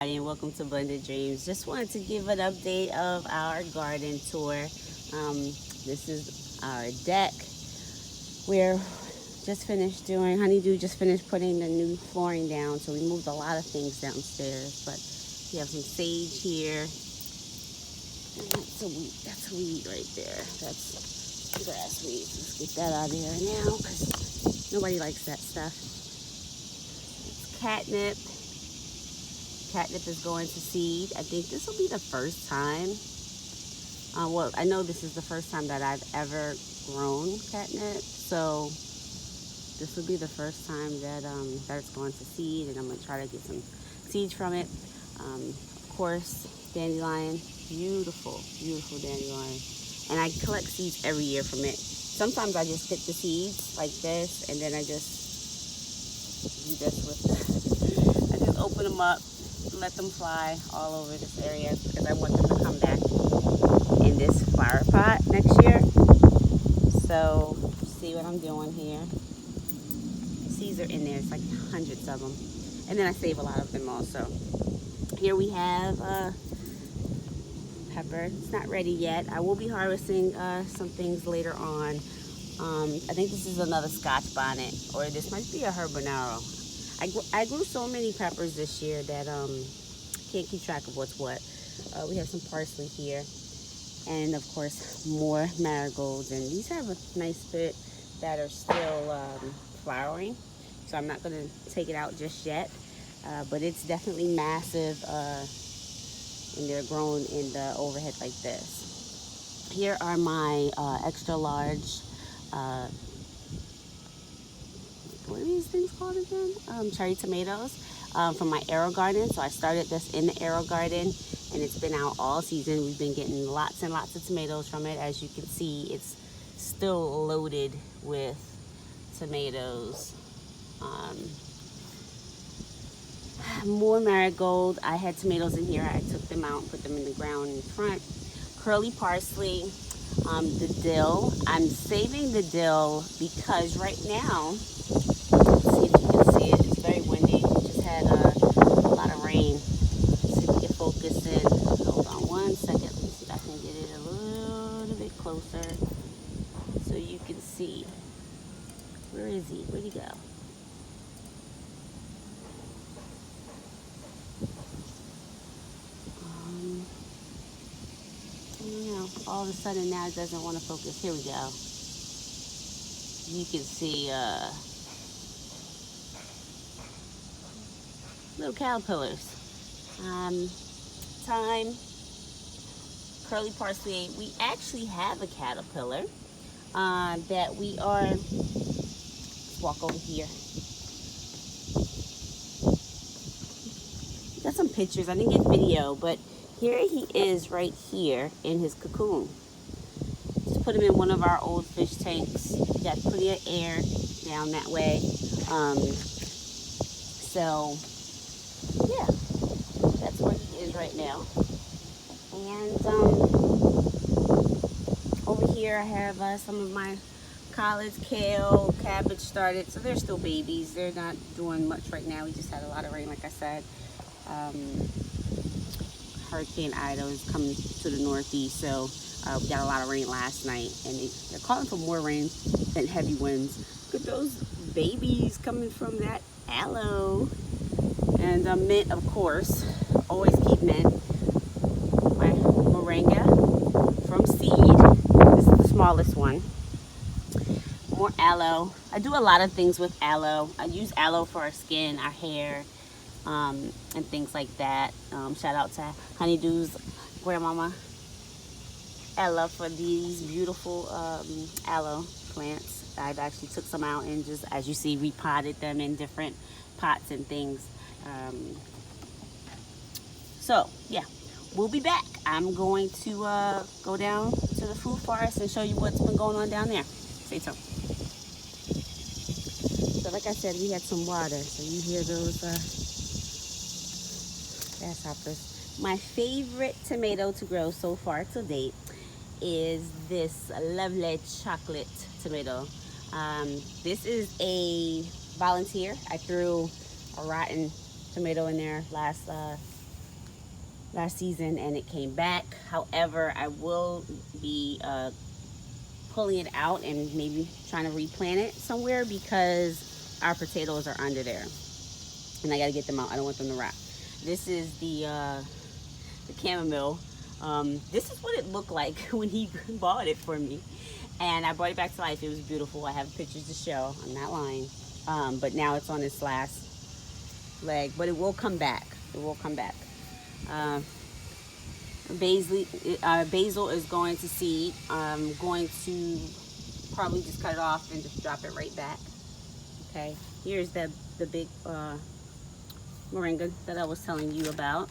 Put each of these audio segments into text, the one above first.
And welcome to Blended Dreams. Just wanted to give an update of our garden tour. This is our deck. We're just finished doing, Honeydew just finished putting the new flooring down, so we moved a lot of things downstairs. But we have some sage here. And that's a weed right there. That's grass weed. Let's get that out of here now because nobody likes that stuff. It's catnip. Catnip is going to seed. I think this will be the first time. Well, I know this is the first time that I've ever grown catnip. So this will be the first time that that it's going to seed, and I'm going to try to get some seeds from it. Of course, dandelion, beautiful, beautiful dandelion. And I collect seeds every year from it. Sometimes I just pick the seeds like this, and then I just do this with, I just open them up, let them fly all over this area because I want them to come back in this flower pot next year. So see what I'm doing here. The seeds are in there. It's like hundreds of them, and then I save a lot of them also. Here we have pepper. It's not ready yet. I will be harvesting some things later on. I think this is another Scotch bonnet, or this might be a habanero. I grew so many peppers this year that can't keep track of what's what. We have some parsley here, and of course more marigolds. And these have a nice bit that are still flowering, so I'm not going to take it out just yet. But it's definitely massive, and they're grown in the overhead like this. Here are my extra large. What are these things called again? Cherry tomatoes from my AeroGarden. So I started this in the AeroGarden, and it's been out all season. We've been getting lots and lots of tomatoes from it. As you can see, it's still loaded with tomatoes. More marigold. I had tomatoes in here. I took them out and put them in the ground in front. Curly parsley. The dill. I'm saving the dill because right now, see if you can see it. It's very windy. We just had a lot of rain. Let's see if we can focus in. Hold on one second. Let me see if I can get it a little bit closer so you can see. Where is he? Where'd he go? I don't know. All of a sudden now it doesn't want to focus. Here we go. You can see little caterpillars. Thyme, curly parsley. We actually have a caterpillar that we are. Let's walk over here. Got some pictures. I didn't get video, but here he is right here in his cocoon. Just put him in one of our old fish tanks. Got plenty of air down that way. So yeah, that's where he is right now. And over here I have some of my collards, kale, cabbage started. So they're still babies. They're not doing much right now. We just had a lot of rain, like I said. Hurricane Ida is coming to the northeast, so we got a lot of rain last night, and they're calling for more rain than heavy winds. Look at those babies coming from that aloe. And mint, of course, always keep mint. My moringa from seed. This is the smallest one. More aloe. I do a lot of things with aloe. I use aloe for our skin, our hair, and things like that. Shout out to Honeydew's grandmama Ella for these beautiful aloe plants. I've actually took some out and just, as you see, repotted them in different pots and things. So yeah, we'll be back. I'm going to go down to the food forest and show you what's been going on down there. Stay tuned. So like I said, we had some water, so you hear those grasshoppers. My favorite tomato to grow so far to date is this lovely chocolate tomato. This is a volunteer. I threw a rotten tomato in there last last season and it came back. However, I will be pulling it out and maybe trying to replant it somewhere because our potatoes are under there and I got to get them out. I don't want them to rot. This is the chamomile. This is what it looked like when he bought it for me, and I brought it back to life. It was beautiful. I have pictures to show. I'm not lying. But now it's on its last leg, but it will come back. It will come back. Basil is going to seed. I'm going to probably just cut it off and just drop it right back. Okay, here's the big moringa that I was telling you about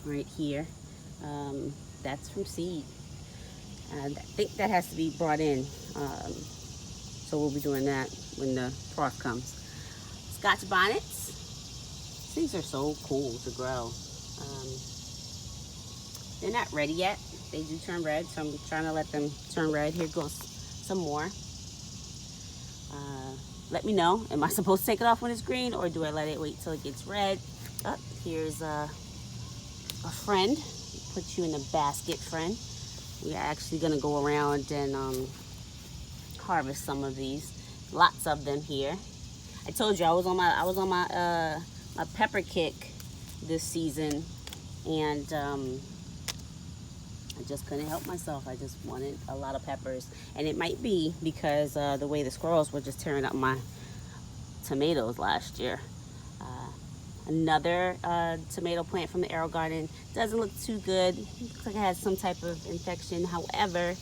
right here. That's from seed, and I think that has to be brought in, so we'll be doing that when the frost comes. Scotch bonnets, these are so cool to grow. They're not ready yet. They do turn red, so I'm trying to let them turn red. Here goes some more. Let me know, am I supposed to take it off when it's green, or do I let it wait till it gets red? Oh, here's a friend. Put you in a basket, friend. We are actually gonna go around and harvest some of these. Lots of them here. I told you I was on my my pepper kick this season, and I just couldn't help myself. I just wanted a lot of peppers, and it might be because the way the squirrels were just tearing up my tomatoes last year. Another tomato plant from the AeroGarden. Doesn't look too good. Looks like it has some type of infection. However,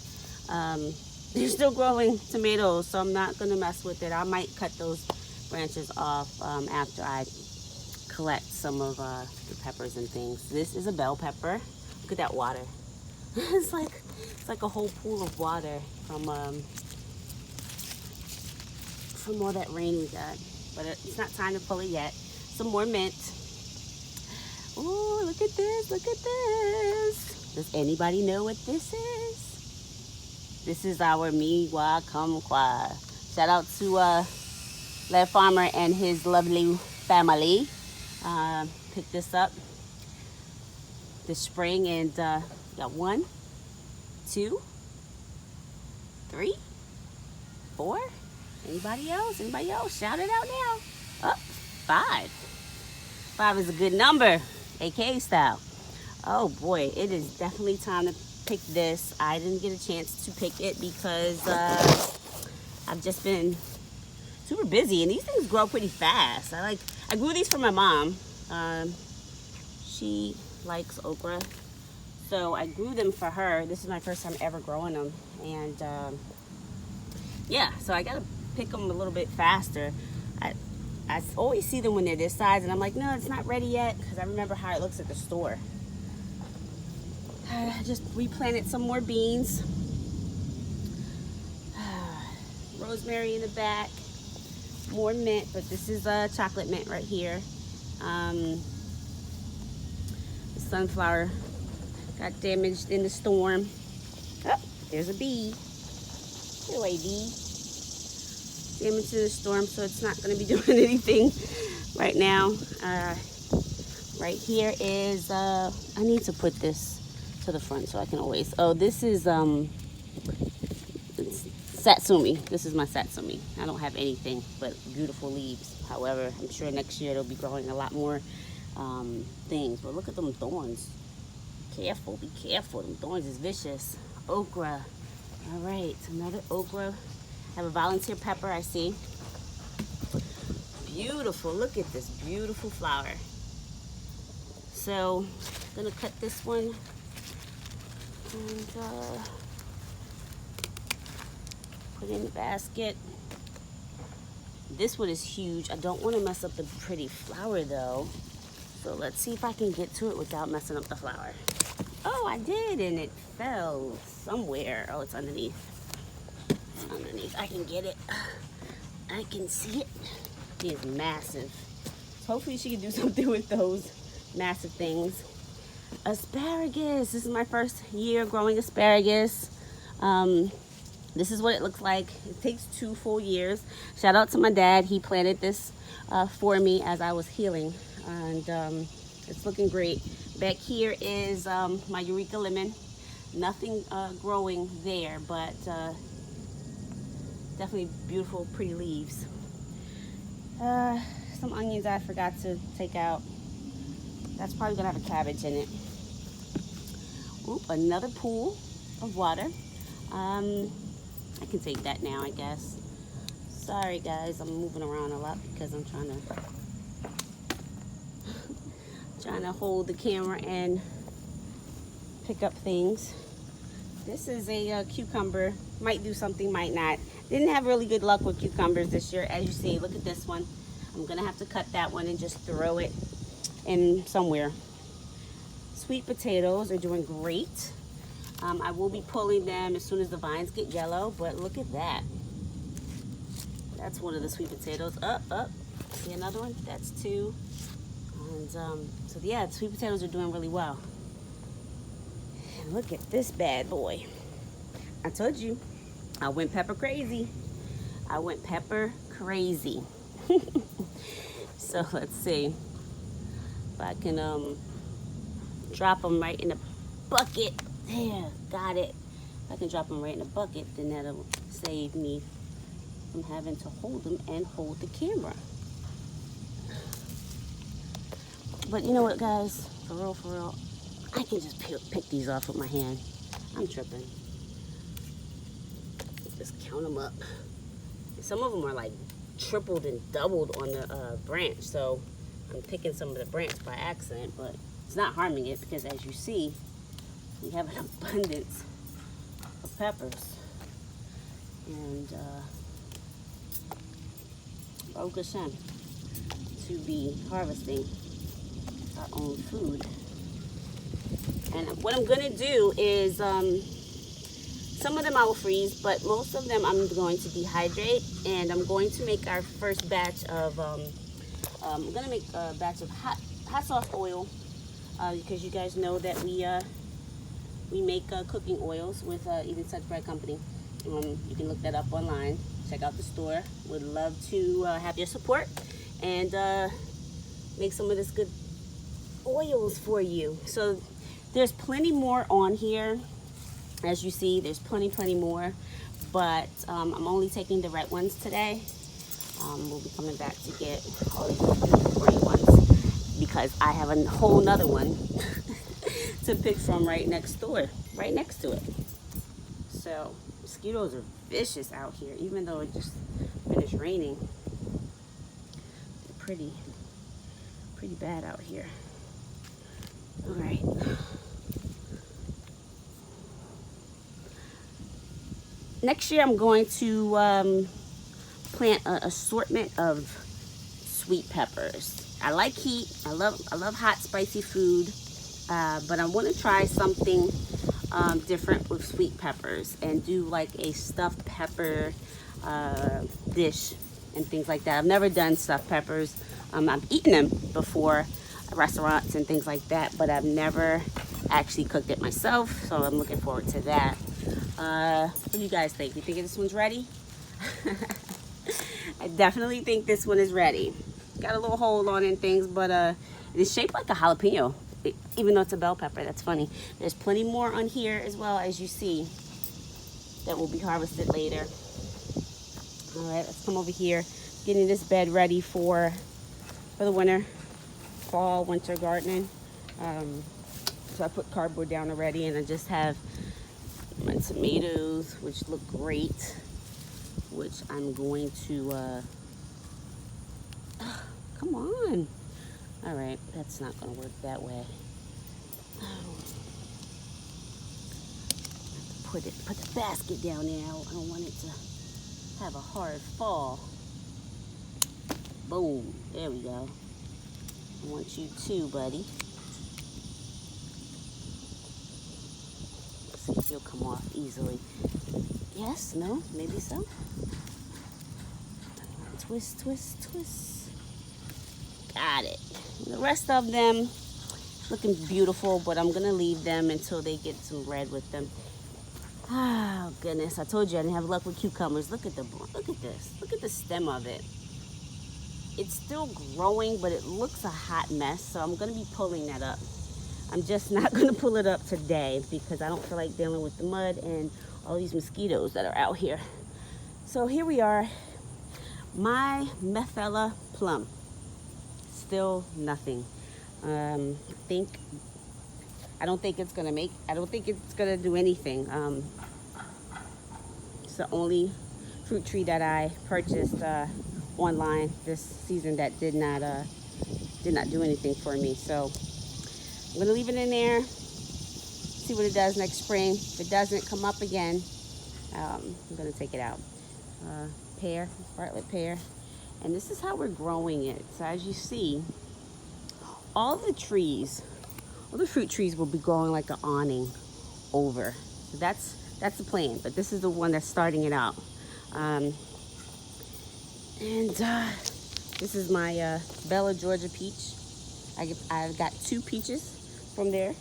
they're still growing tomatoes, so I'm not gonna mess with it. I might cut those branches off after I collect some of the peppers and things. This is a bell pepper. Look at that water. it's like a whole pool of water from all that rain we got. But it's not time to pull it yet. Some more mint. Oh, look at this, look at this. Does anybody know what this is? This is our Miwa Kumquat. Shout out to Lev Farmer and his lovely family. Picked this up this spring, and got 1, 2, 3, 4. Anybody else? Anybody else? Shout it out now. Oh, 5. 5 is a good number, AK style. Oh boy, it is definitely time to pick this. I didn't get a chance to pick it because I've just been super busy, and these things grow pretty fast. I grew these for my mom. She likes okra, so I grew them for her. This is my first time ever growing them, and yeah, so I gotta pick them a little bit faster. I always see them when they're this size, and I'm like, no, it's not ready yet, because I remember how it looks at the store. I just replanted some more beans. Rosemary in the back. More mint, but this is chocolate mint right here. The sunflower got damaged in the storm. Oh, there's a bee. Get away, bee. Damage in the storm, so it's not going to be doing anything right now. Right here is I need to put this to the front so I can always. Oh, this is it's satsumi. This is my satsumi. I don't have anything but beautiful leaves. However, I'm sure next year it'll be growing a lot more things. But look at them thorns. Careful, be careful. Them thorns is vicious. Okra. All right, another okra. I have a volunteer pepper, I see. Beautiful, look at this beautiful flower. So, I'm gonna cut this one and put it in the basket. This one is huge. I don't want to mess up the pretty flower though. So let's see if I can get to it without messing up the flower. Oh, I did, and it fell somewhere. Oh, it's underneath. It's underneath. I can get it. I can see it. It is massive. So hopefully she can do something with those massive things. Asparagus. This is my first year growing asparagus. This is what it looks like. It takes 2 full years. Shout out to my dad. He planted this for me as I was healing. And It's looking great. Back here is my Eureka lemon. Nothing growing there, but definitely beautiful, pretty leaves. Some onions I forgot to take out. That's probably gonna have a cabbage in it. Oop, another pool of water. I can take that now, I guess. Sorry guys, I'm moving around a lot because I'm trying to hold the camera and pick up things. This is a cucumber. Might do something, might not. Didn't have really good luck with cucumbers this year. As you see, look at this one. I'm gonna have to cut that one and just throw it in somewhere. Sweet potatoes are doing great. I will be pulling them as soon as the vines get yellow, but look at that. That's one of the sweet potatoes. Up. See another one? That's two. And so yeah, the sweet potatoes are doing really well. And look at this bad boy. I told you, I went pepper crazy. I went pepper crazy. So let's see if I can drop them right in the bucket. There, got it. If I can drop them right in the bucket, then that'll save me from having to hold them and hold the camera. But you know what, guys? For real, I can just pick these off with my hand. I'm tripping. Just count them up. Some of them are like tripled and doubled on the branch, so I'm picking some of the branch by accident, but it's not harming it because, as you see, we have an abundance of peppers. And Baruch Hashem, to be harvesting our own food. And what I'm gonna do is, some of them I will freeze, but most of them I'm going to dehydrate, and I'm going to make our first batch of, I'm gonna make a batch of hot sauce oil, because you guys know that we make cooking oils with Even Such Bread Company. You can look that up online. Check out the store. Would love to have your support and make some of this good oils for you. So there's plenty more on here. As you see, there's plenty more, but I'm only taking the red ones today. We'll be coming back to get all the gray ones because I have a whole nother one to pick from right next door, right next to it. So mosquitoes are vicious out here, even though it just finished raining. They're pretty bad out here. All right. Next year I'm going to plant an assortment of sweet peppers. I like heat. I love hot, spicy food, but I want to try something different with sweet peppers and do like a stuffed pepper dish and things like that. I've never done stuffed peppers. I've eaten them before at restaurants and things like that, but I've never actually cooked it myself, so I'm looking forward to that. What do you guys think? You think this one's ready? I definitely think this one is ready. Got a little hole on it and things, but it's shaped like a jalapeno, even though it's a bell pepper. That's funny. There's plenty more on here as well, as you see, that will be harvested later. All right, let's come over here, getting this bed ready for the winter, fall, winter gardening. So I put cardboard down already, and I just have my tomatoes, which look great, which I'm going to come on. All right, that's not gonna work that way. Put the basket down there. I don't want it to have a hard fall. Boom, there we go. I want you too, buddy. See if he'll come off easily. Yes, no, maybe so. Twist, twist, twist. Got it. The rest of them looking beautiful, but I'm gonna leave them until they get some red with them. Oh goodness, I told you I didn't have luck with cucumbers. Look at this. Look at the stem of it. It's still growing, but it looks a hot mess, so I'm gonna be pulling that up. I'm just not gonna pull it up today because I don't feel like dealing with the mud and all these mosquitoes that are out here. So here we are, my Methella plum. Still nothing. I don't think it's gonna do anything. It's the only fruit tree that I purchased online this season that did not do anything for me. So I'm gonna leave it in there, see what it does next spring. If it doesn't come up again, I'm gonna take it out. Pear, Bartlett pear, and this is how we're growing it. So as you see, all the fruit trees will be growing like an awning over. So that's the plan, but this is the one that's starting it out. This is my Bella Georgia peach. I got 2 peaches from there.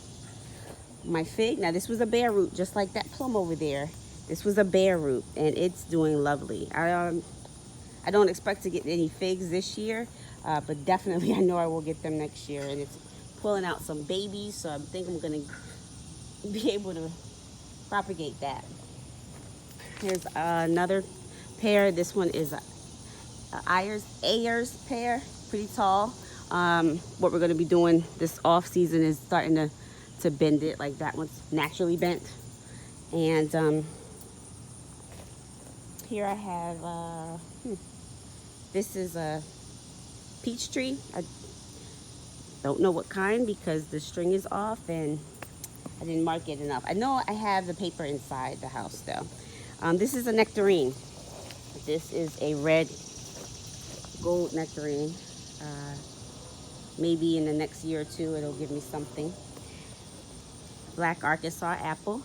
My fig, now this was a bare root, just like that plum over there. This was a bare root, and it's doing lovely. I don't expect to get any figs this year, but definitely I know I will get them next year. And it's pulling out some babies, so I think I'm gonna be able to propagate that. Here's another pear. This one is Ayers pear, pretty tall. What we're gonna be doing this off season is starting to bend it, like that one's naturally bent. And here I have, this is a peach tree. I don't know what kind because the string is off and I didn't mark it enough. I know I have the paper inside the house though. This is a nectarine. This is a red gold nectarine. Maybe in the next year or 2 it'll give me something. Black Arkansas apple.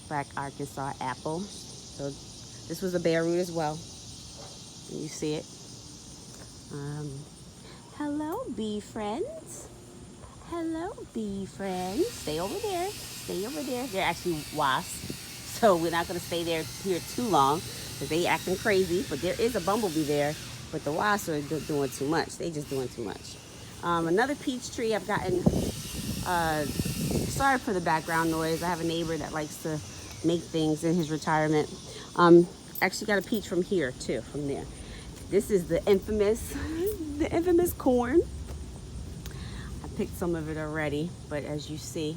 Black Arkansas apple. So this was a bare root as well. You see it. Hello, bee friends. Hello, bee friends. Stay over there. Stay over there. They're actually wasps, so we're not going to stay here too long because they acting crazy. But there is a bumblebee there, but the wasps are doing too much. They just doing too much. Another peach tree I've gotten. Sorry for the background noise. I have a neighbor that likes to make things in his retirement. Actually got a peach from here too, from there. This is the infamous corn. I picked some of it already, but as you see,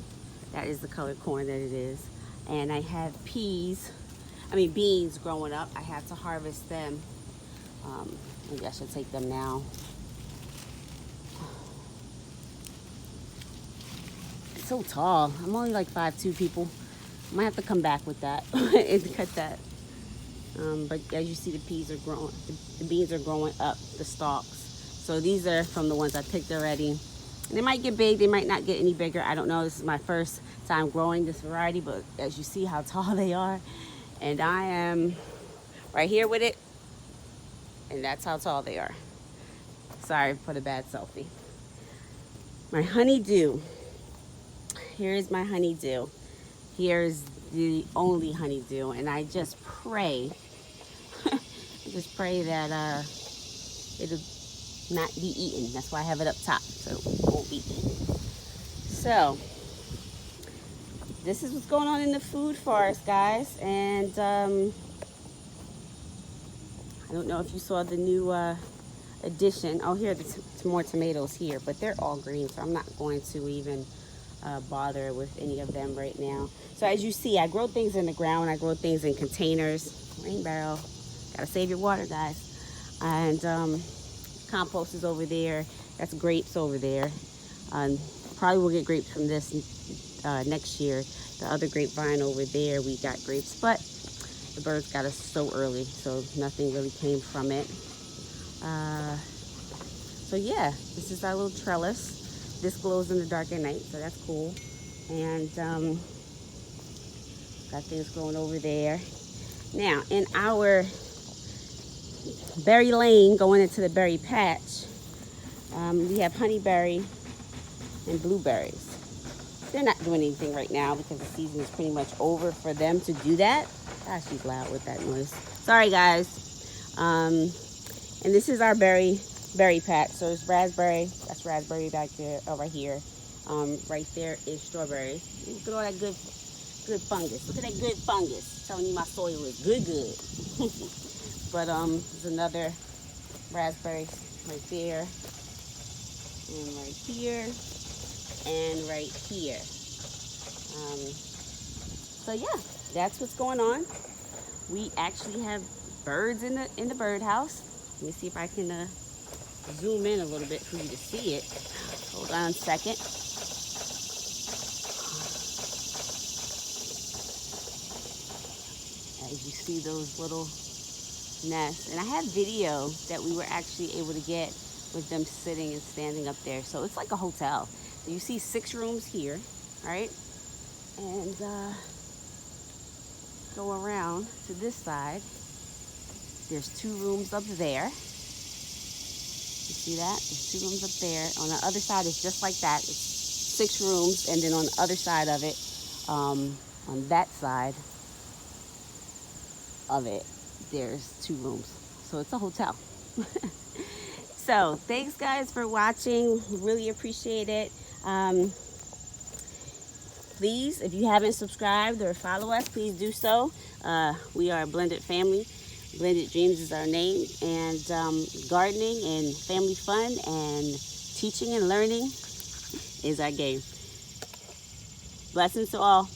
that is the colored corn that it is. And I have beans growing up. I have to harvest them. Maybe I should take them now. It's so tall. I'm only like 5'2" people. I might have to come back with that and cut that. But as you see, the beans are growing up the stalks. So these are from the ones I picked already. And they might get big, they might not get any bigger. I don't know, this is my first time growing this variety, but as you see how tall they are. And I am right here with it. And that's how tall they are. Sorry for the bad selfie. My honeydew. Here's my honeydew. Here's the only honeydew, and I just pray, that it'll not be eaten. That's why I have it up top, so it won't be eaten. So this is what's going on in the food forest, guys. And I don't know if you saw the new addition. Oh, here there's more tomatoes here, but they're all green, so I'm not going to even bother with any of them right now. So as you see, I grow things in the ground. I grow things in containers. Rain barrel. Gotta save your water, guys. And compost is over there. That's grapes over there. Probably will get grapes from this next year. The other grapevine over there, we got grapes, but the birds got us so early, so nothing really came from it. So yeah, this is our little trellis. This glows in the dark at night, so that's cool. And got things growing over there. Now, in our berry lane going into the berry patch, we have honeyberry and blueberries. They're not doing anything right now because the season is pretty much over for them to do that. Gosh, she's loud with that noise. Sorry, guys. And this is our berry patch. So it's raspberry. That's raspberry back there, over here. Right there is strawberry. Look at all that good fungus. Look at that good fungus. Telling you my soil is good. But there's another raspberry right there, and right here, and right here. So yeah, that's what's going on. We actually have birds in the birdhouse. Let me see if I can zoom in a little bit for you to see it. Hold on a second. As you see those little nests. And I have video that we were actually able to get with them sitting and standing up there. So it's like a hotel. So you see 6 rooms here, right? And go around to this side. There's 2 rooms up there. You see that? There's 2 rooms up there. On the other side, it's just like that. It's 6 rooms. And then on the other side of it, on that side of it, there's 2 rooms. So it's a hotel. So thanks guys for watching. Really appreciate it. Please, if you haven't subscribed or follow us, please do so. We are a blended family. Blended Dreams is our name, and gardening and family fun and teaching and learning is our game. Blessings to all.